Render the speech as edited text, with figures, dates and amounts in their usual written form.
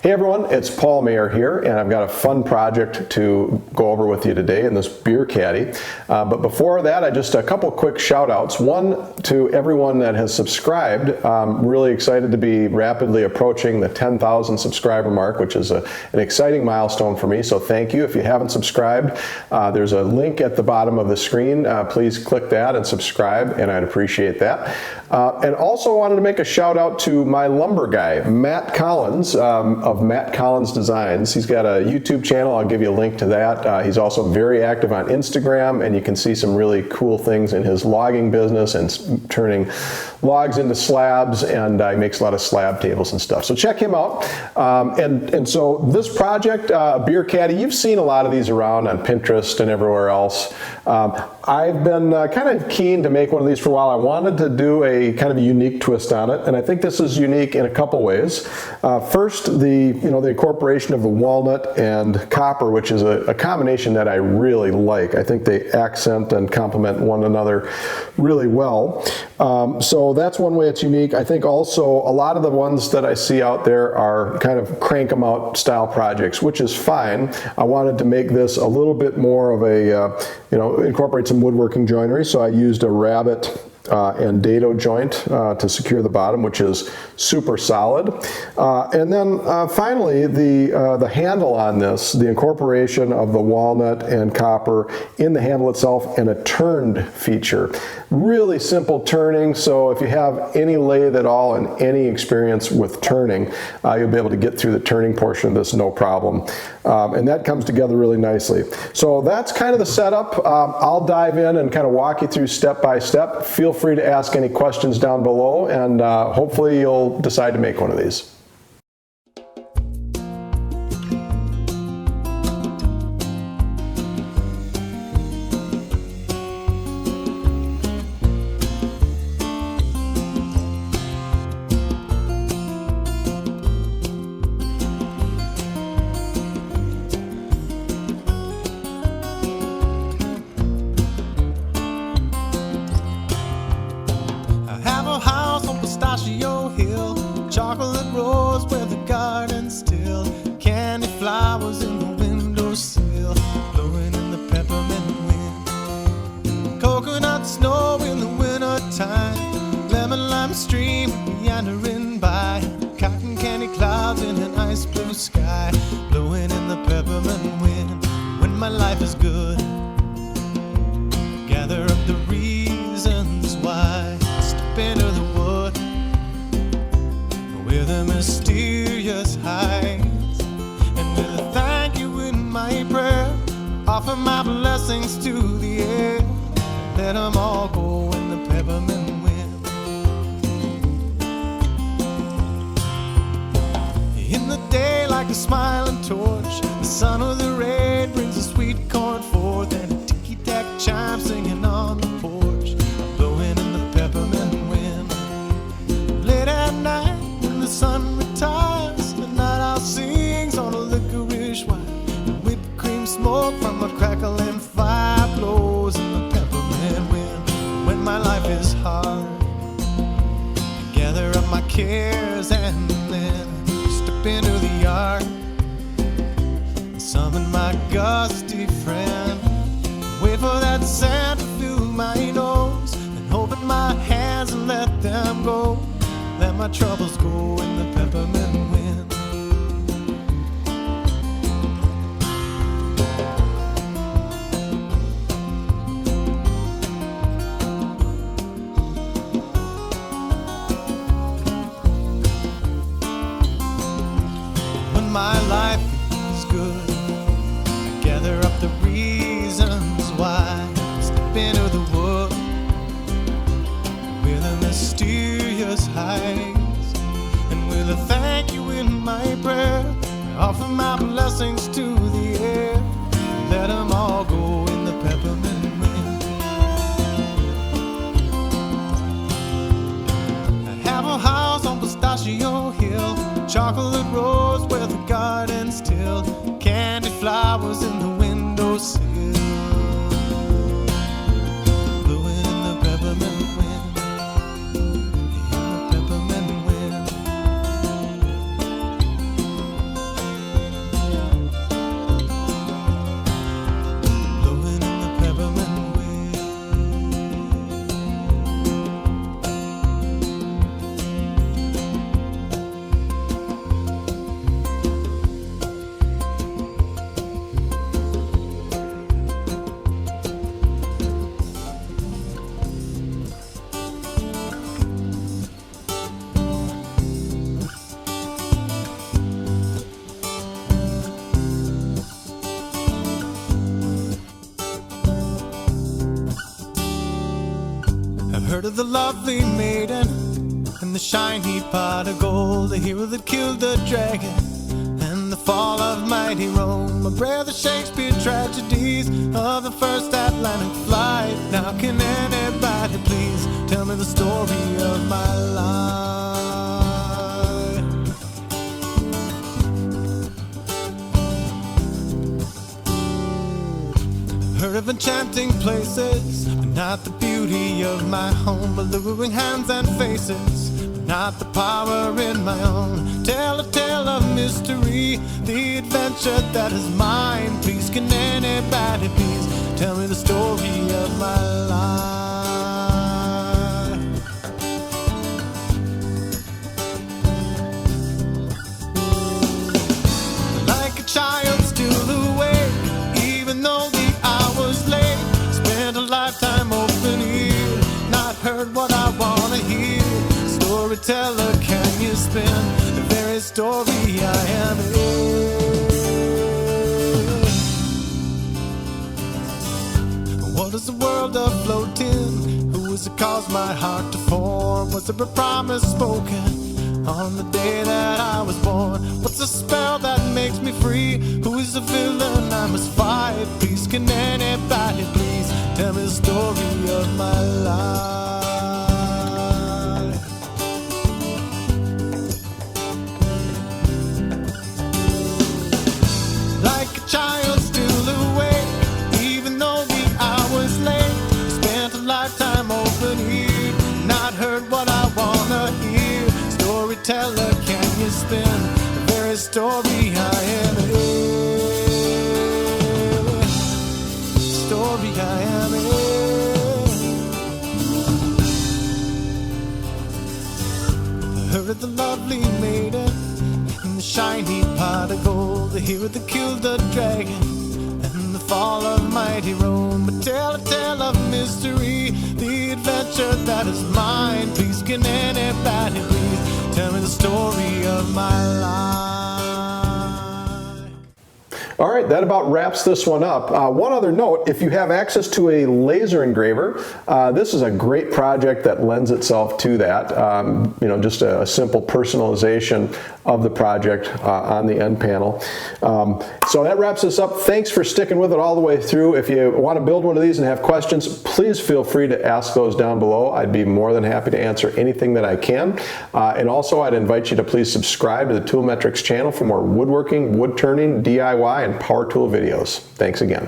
Hey everyone, it's Paul Mayer here, and I've got a fun project to go over with you today in this beer caddy. But before that, just a couple quick shout outs. One to everyone that has subscribed. I'm really excited to be rapidly approaching the 10,000 subscriber mark, which is an exciting milestone for me, so thank you. If you haven't subscribed, there's a link at the bottom of the screen. Please click that and subscribe, and I'd appreciate that. And also wanted to make a shout out to my lumber guy, Matt Collins, of Matt Collins Designs. He's got a YouTube channel. I'll give you a link to that. He's also very active on Instagram, and you can see some really cool things in his logging business and turning logs into slabs, and he makes a lot of slab tables and stuff. So check him out. And so this project, beer caddy, you've seen a lot of these around on Pinterest and everywhere else. I've been kind of keen to make one of these for a while. I wanted to do a kind of a unique twist on it, and I think this is unique in a couple ways. First, the incorporation of the walnut and copper, which is a combination that I really like. I think they accent and complement one another really well. So that's one way it's unique. I think also a lot of the ones that I see out there are kind of crank them out style projects, which is fine. I wanted to make this a little bit more of a, incorporate some woodworking joinery. So I used a rabbet and dado joint to secure the bottom, which is super solid. And then finally, the handle on this, the incorporation of the walnut and copper in the handle itself, and a turned feature. Really simple turning, so if you have any lathe at all and any experience with turning, you'll be able to get through the turning portion of this no problem. And that comes together really nicely. So that's kind of the setup. I'll dive in and kind of walk you through step by step. Feel free to ask any questions down below, and hopefully you'll decide to make one of these. Hill, chocolate rose where the garden's still, candy flowers in the windowsill, blowing in the peppermint wind, coconut snow in the winter time, lemon lime stream meandering by, cotton candy clouds in an ice blue sky, blowing in the peppermint wind. When my life is good, gather up the reasons why, step into the wood with a mysterious heights, and with a thank you in my prayer, offer my blessings to the air, let them all go in the peppermint wind. In the day like a smiling torch, the sun or the rain brings a sweet corn forth, and a ticky-tack chime singing on the porch, blowing in the peppermint wind. Late at night, the sun retires, the night owl sings on a licorice wine, and whipped cream smoke from a crackling fire blows in the peppermint wind. When my life is hard, I gather up my cares and then step into the yard, summon my gusty friend, wait for that scent to fill my nose, and open my hands and let them go. Let my troubles go in the peppermint wind. When my life is good, I gather up the reasons why, step into the wood with a mysterious heights, and with a thank you in my prayer, I offer my blessings to the air, let them all go in the peppermint wind. I have a house on Pistachio Hill, chocolate rose where the garden's still, candy flowers in the windowsill, blowing in the peppermint wind. Heard of the lovely maiden and the shiny pot of gold, the hero that killed the dragon and the fall of mighty Rome. I read the Shakespeare tragedies of the first Atlantic flight. Now can anybody please tell me the story of my life? Heard of enchanting places, but not the beauty of my home. Alluring hands and faces, but not the power in my own. Tell a tale of mystery, the adventure that is mine. Please can anybody please tell me the story of my life? Like a child still awake, even though the hour's late. Spent a lifetime open ear, not heard what I wanna hear. Storyteller, can you spin the very story I am in? What is the world afloat in? Who is it caused my heart to form? Was there a promise spoken on the day that I was born? What's the spell that makes me free? Who is the villain I must fight? Please can anybody please tell me the story of my life? Like a child still awake, even though the hour's late. Spent a lifetime open ear, not heard what I wanna hear. Storyteller, can you spin the very story I am in? Story I am in. I heard of the lovely maiden and the shiny pot of gold, the hero that killed the dragon and the fall of mighty Rome. But tell a tale of mystery, the adventure that is mine. Please can anybody please tell me the story of my life? All right, that about wraps this one up. One other note, if you have access to a laser engraver, this is a great project that lends itself to that. Just a simple personalization of the project on the end panel. So that wraps this up. Thanks for sticking with it all the way through. If you want to build one of these and have questions, please feel free to ask those down below. I'd be more than happy to answer anything that I can. And also, I'd invite you to please subscribe to the Tool Metrics channel for more woodworking, wood turning, DIY, and power tool videos. Thanks again.